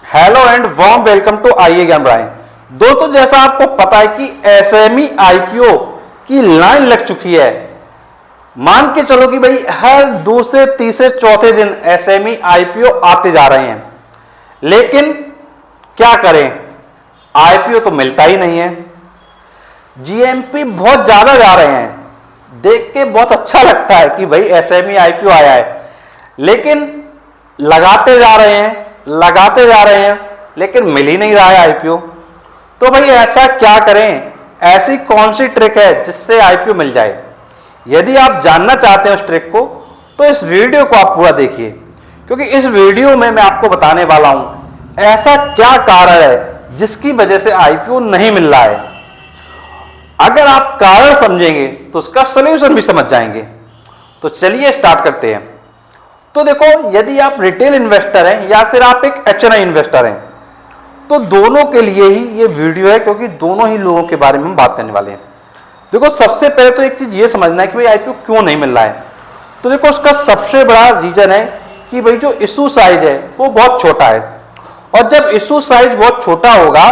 Hello and warm welcome to आइए ज्ञान राय। दोस्तों, जैसा आपको पता है कि एसएमई आईपीओ की लाइन लग चुकी है। मान के चलो कि भाई हर दूसरे तीसरे चौथे दिन एसएमई आईपीओ आते जा रहे हैं, लेकिन क्या करें, आईपीओ तो मिलता ही नहीं है। जीएमपी बहुत ज्यादा जा रहे हैं, देख के बहुत अच्छा लगता है कि भाई एसएमई आईपीओ आया है, लेकिन लगाते जा रहे हैं लेकिन मिल ही नहीं रहा है आईपीओ। तो भाई ऐसा क्या करें, ऐसी कौन सी ट्रिक है जिससे आईपीओ मिल जाए? यदि आप जानना चाहते हैं उस ट्रिक को तो इस वीडियो को आप पूरा देखिए, क्योंकि इस वीडियो में मैं आपको बताने वाला हूं ऐसा क्या कारण है जिसकी वजह से आईपीओ नहीं मिल रहा है। अगर आप कारण समझेंगे तो उसका सलूशन भी समझ जाएंगे। तो चलिए स्टार्ट करते हैं। तो देखो, यदि आप रिटेल इन्वेस्टर हैं या फिर आप एक एचएनआई इन्वेस्टर हैं, तो दोनों के लिए ही ये वीडियो है, क्योंकि दोनों ही लोगों के बारे में हम बात करने वाले हैं। देखो, सबसे पहले तो एक चीज ये समझना है कि भाई आईपीओ क्यों नहीं मिल रहा है। तो देखो, उसका सबसे बड़ा रीजन है कि भाई जो इशू साइज है वो बहुत छोटा है, और जब इशू साइज बहुत छोटा होगा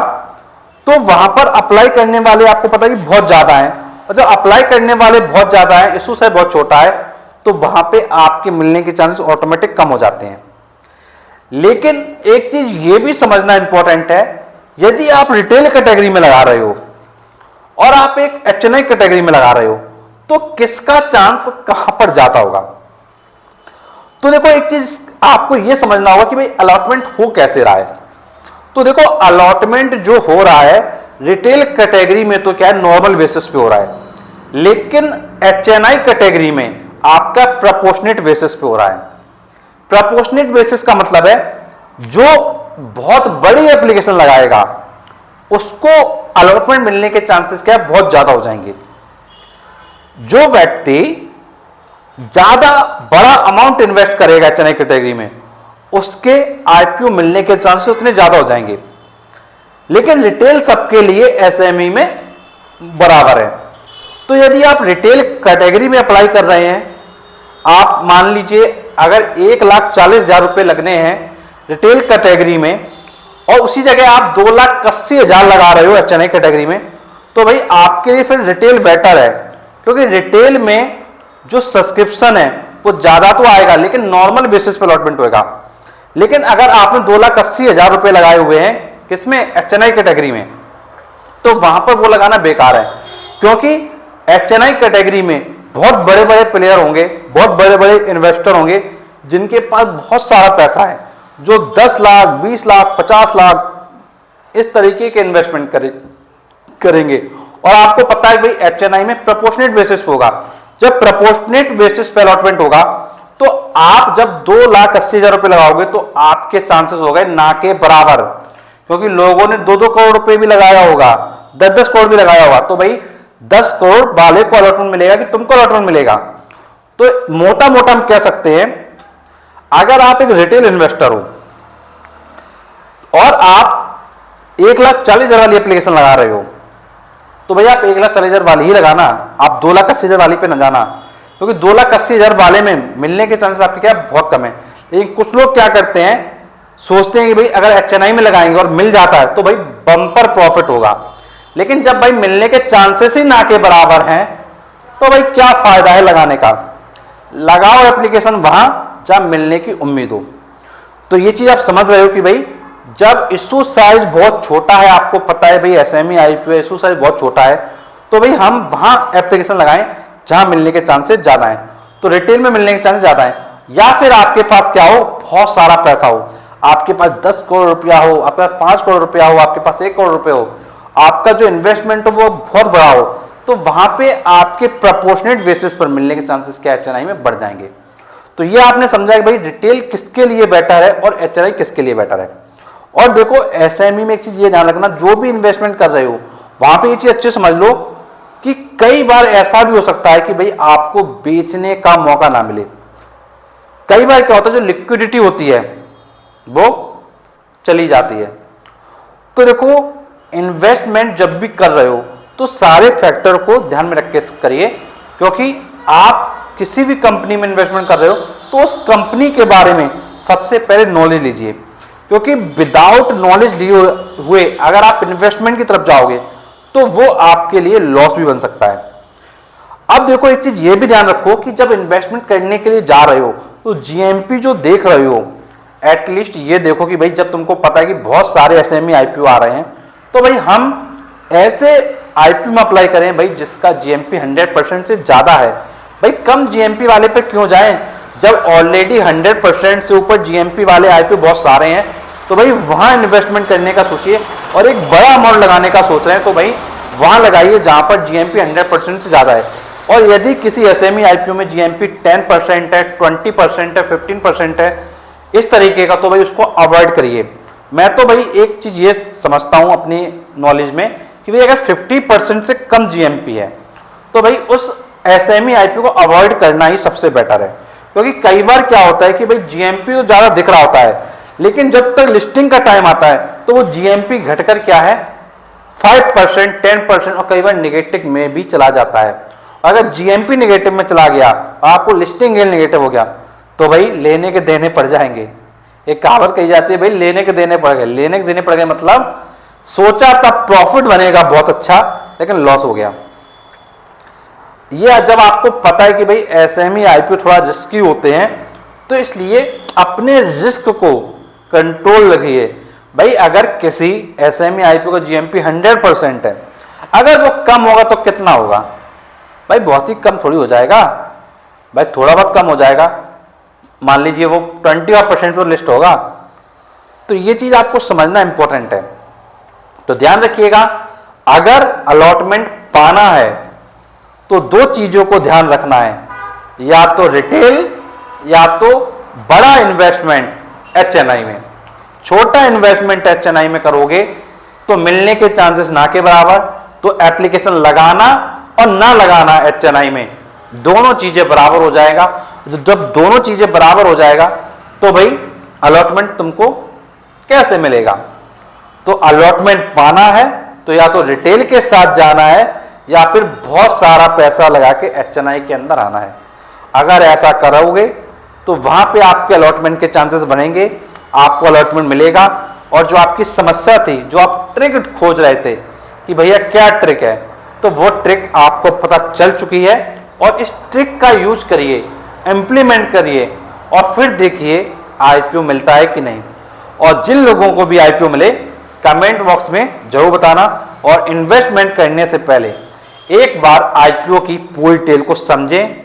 तो वहां पर अप्लाई करने वाले आपको पता है कि बहुत ज्यादा है, और जब अप्लाई करने वाले बहुत ज्यादा है, इशू साइज बहुत छोटा है, तो वहां पे आपके मिलने के चांसेस ऑटोमेटिक कम हो जाते हैं। लेकिन एक चीज ये भी समझना इंपॉर्टेंट है, यदि आप रिटेल कैटेगरी में लगा रहे हो और आप एक एचएनआई कैटेगरी में लगा रहे हो, तो किसका चांस कहां पर जाता होगा। तो देखो, एक चीज आपको यह समझना होगा कि भाई अलॉटमेंट हो कैसे रहा है। तो देखो, अलॉटमेंट जो हो रहा है रिटेल कैटेगरी में तो क्या है, नॉर्मल बेसिस पे हो रहा है, लेकिन एचएनआई कैटेगरी में आपका प्रोपोर्शनेट बेसिस पे हो रहा है। प्रोपोर्शनेट बेसिस का मतलब है जो बहुत बड़ी एप्लीकेशन लगाएगा उसको अलॉटमेंट मिलने के चांसेस क्या है, बहुत ज्यादा हो जाएंगे। जो व्यक्ति ज्यादा बड़ा अमाउंट इन्वेस्ट करेगा एचएनआई कैटेगरी में, उसके आईपीओ मिलने के चांसेस उतने ज्यादा हो जाएंगे। लेकिन रिटेल सबके लिए एसएमई में बराबर है। तो यदि आप रिटेल कैटेगरी में अप्लाई कर रहे हैं, आप मान लीजिए अगर 1,40,000 रुपए लगने हैं रिटेल कैटेगरी में, और उसी जगह आप 2,80,000 लगा रहे हो एचएनआई कैटेगरी में, तो भाई आपके लिए फिर रिटेल बेटर है, क्योंकि रिटेल में जो सब्सक्रिप्शन है वो ज्यादा तो आएगा लेकिन नॉर्मल बेसिस पे अलॉटमेंट होगा। लेकिन अगर आपने 2,80,000 रुपए लगाए हुए हैं किसमें, एचएनआई कैटेगरी में, तो वहां पर वो लगाना बेकार है, क्योंकि एचएनआई कैटेगरी में बहुत बड़े बड़े प्लेयर होंगे, बहुत बड़े बड़े इन्वेस्टर होंगे जिनके पास बहुत सारा पैसा है, जो 10 लाख 20 लाख 50 लाख इस तरीके के इन्वेस्टमेंट करेंगे। और आपको पता है भाई एचएनआई में प्रोपोर्शनेट बेसिस पे होगा। जब प्रोपोर्शनेट बेसिस पे अलॉटमेंट होगा तो आप जब 2,80,000 रुपए लगाओगे तो आपके चांसेस हो गए ना के बराबर, क्योंकि लोगों ने 2-2 करोड़ रुपए भी लगाया होगा, 10-10 करोड़ भी लगाया होगा, तो भाई 10 करोड़ वाले को अलॉटमेंट मिलेगा कि तुमको अलॉटमेंट मिलेगा। तो मोटा मोटा हम कह सकते हैं, अगर आप एक रिटेल इन्वेस्टर हो और आप 1,40,000 वाली एप्लीकेशन लगा रहे हो, तो भाई आप 1,40,000 वाली ही लगाना, आप 2,80,000 वाली पे न जाना, क्योंकि 2,80,000 वाले में मिलने के चांसेस आपके क्या बहुत कम है। लेकिन कुछ लोग क्या करते हैं, सोचते हैं कि भाई अगर एचएनआई में लगाएंगे और मिल जाता है तो भाई बम्पर प्रॉफिट होगा, लेकिन जब भाई मिलने के चांसेस ही ना के बराबर हैं तो भाई क्या फायदा है लगाने का। लगाओ एप्लीकेशन वहां जहां मिलने की उम्मीद हो। तो ये चीज आप समझ रहे हो कि भाई जब इशू साइज बहुत छोटा है, आपको पता है भाई एसएमई आईपीओ इशू साइज बहुत छोटा है, तो भाई हम वहां एप्लीकेशन लगाएं जहां मिलने के चांसेस ज्यादा हैं। तो रिटेल में मिलने के चांसेस ज्यादा हैं, या फिर आपके पास क्या हो, बहुत सारा पैसा हो, आपके पास 10 करोड़ रुपया हो, आपके पास 5 करोड़ रुपया हो, आपके पास 1 करोड़ रुपये हो, आपका जो इन्वेस्टमेंट हो वो बहुत बड़ा हो, तो वहां पे आपके प्रोपोर्शनेट बेसिस पर मिलने के चांसेस क्या एचएनआई में बढ़ जाएंगे। तो ये आपने समझा कि भाई रिटेल किसके लिए बेटर है और एचएनआई किसके लिए बेटर है। और देखो, एसएमई में एक चीज ये ध्यान रखना, जो भी इन्वेस्टमेंट कर रहे हो वहां पे ये चीज अच्छे समझ लो कि कई बार ऐसा भी हो सकता है कि भाई आपको बेचने का मौका ना मिले। कई बार क्या होता है, जो लिक्विडिटी होती है वो चली जाती है। तो देखो, इन्वेस्टमेंट जब भी कर रहे हो तो सारे फैक्टर को ध्यान में रख के करिए, क्योंकि आप किसी भी कंपनी में इन्वेस्टमेंट कर रहे हो तो उस कंपनी के बारे में सबसे पहले नॉलेज लीजिए, क्योंकि विदाउट नॉलेज लिए हुए अगर आप इन्वेस्टमेंट की तरफ जाओगे तो वो आपके लिए लॉस भी बन सकता है। अब देखो एक चीज ये भी ध्यान रखो कि जब इन्वेस्टमेंट करने के लिए जा रहे हो तो जीएमपी जो देख रहे हो एटलीस्ट ये देखो कि भाई जब तुमको पता है कि बहुत सारे एसएमई आईपीओ आ रहे हैं तो भाई हम ऐसे आईपीओ में अप्लाई करें भाई जिसका जीएमपी 100% से ज्यादा है। भाई कम जीएमपी वाले पे क्यों जाएं जब ऑलरेडी 100% से ऊपर जीएमपी वाले आईपीओ बहुत सारे हैं। तो भाई वहां इन्वेस्टमेंट करने का सोचिए और एक बड़ा अमाउंट लगाने का सोच रहे हैं तो भाई वहां लगाइए जहां पर जीएमपी 100% से ज्यादा है। और यदि किसी एसएमई आईपीओ में जीएमपी 10% है, 20% है, 15% है इस तरीके का तो भाई उसको अवॉइड करिए। मैं तो भाई एक चीज ये समझता हूं अपनी नॉलेज में कि भाई अगर 50% से कम जीएमपी है तो भाई उस एसएमई आईपीओ को अवॉइड करना ही सबसे बेटर है। क्योंकि कई बार क्या होता है कि भाई जीएमपी तो ज्यादा दिख रहा होता है लेकिन जब तक लिस्टिंग का टाइम आता है तो वो जीएमपी घटकर क्या है 5%, 10% और कई बार निगेटिव में भी चला जाता है। अगर जीएमपी निगेटिव में चला गया आपको लिस्टिंग गेन निगेटिव हो गया तो भाई लेने के देने पड़ जाएंगे। एक कहावत कही जाती है भाई लेने के देने पड़ गए। लेने के देने पड़ गए मतलब सोचा तब प्रॉफिट बनेगा बहुत अच्छा लेकिन लॉस हो गया। ये जब आपको पता है कि भाई एसएमई आईपीओ थोड़ा रिस्की होते हैं तो इसलिए अपने रिस्क को कंट्रोल रखिए। भाई अगर किसी एसएमई आईपीओ का जीएमपी 100% है अगर वो कम होगा तो कितना होगा भाई बहुत ही कम थोड़ी हो जाएगा भाई थोड़ा बहुत कम हो जाएगा। मान लीजिए वो 21% पर लिस्ट होगा तो ये चीज आपको समझना इंपॉर्टेंट है। तो ध्यान रखिएगा अगर अलॉटमेंट पाना है तो दो चीजों को ध्यान रखना है या तो रिटेल या तो बड़ा इन्वेस्टमेंट एचएनआई में। छोटा इन्वेस्टमेंट एचएनआई में करोगे तो मिलने के चांसेस ना के बराबर। तो एप्लीकेशन लगाना और ना लगाना एचएनआई में दोनों चीजें बराबर हो जाएगा। जब दोनों चीजें बराबर हो जाएगा तो भाई अलॉटमेंट तुमको कैसे मिलेगा। तो अलॉटमेंट पाना है तो या तो रिटेल के साथ जाना है या फिर बहुत सारा पैसा लगा के एचएनआई के अंदर आना है। अगर ऐसा करोगे तो वहां पे आपके अलॉटमेंट के चांसेस बनेंगे, आपको अलॉटमेंट मिलेगा। और जो आपकी समस्या थी जो आप ट्रिक खोज रहे थे कि भैया क्या ट्रिक है तो वो ट्रिक आपको पता चल चुकी है। और इस ट्रिक का यूज करिए, इंप्लीमेंट करिए और फिर देखिए आईपीओ मिलता है कि नहीं। और जिन लोगों को भी आईपीओ मिले कमेंट बॉक्स में जरूर बताना। और इन्वेस्टमेंट करने से पहले एक बार आईपीओ की पूरी डिटेल को समझें,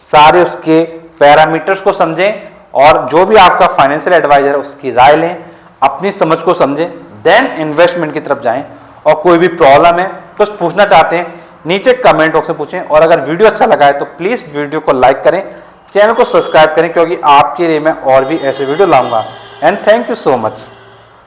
सारे उसके पैरामीटर्स को समझें और जो भी आपका फाइनेंशियल एडवाइजर है उसकी राय लें, अपनी समझ को समझें, देन इन्वेस्टमेंट की तरफ जाएं। और कोई भी प्रॉब्लम है कुछ पूछना चाहते हैं नीचे कमेंट बॉक्स में पूछें। और अगर वीडियो अच्छा लगा है तो प्लीज वीडियो को लाइक करें, चैनल को सब्सक्राइब करें क्योंकि आपके लिए मैं और भी ऐसे वीडियो लाऊंगा। And thank you so much.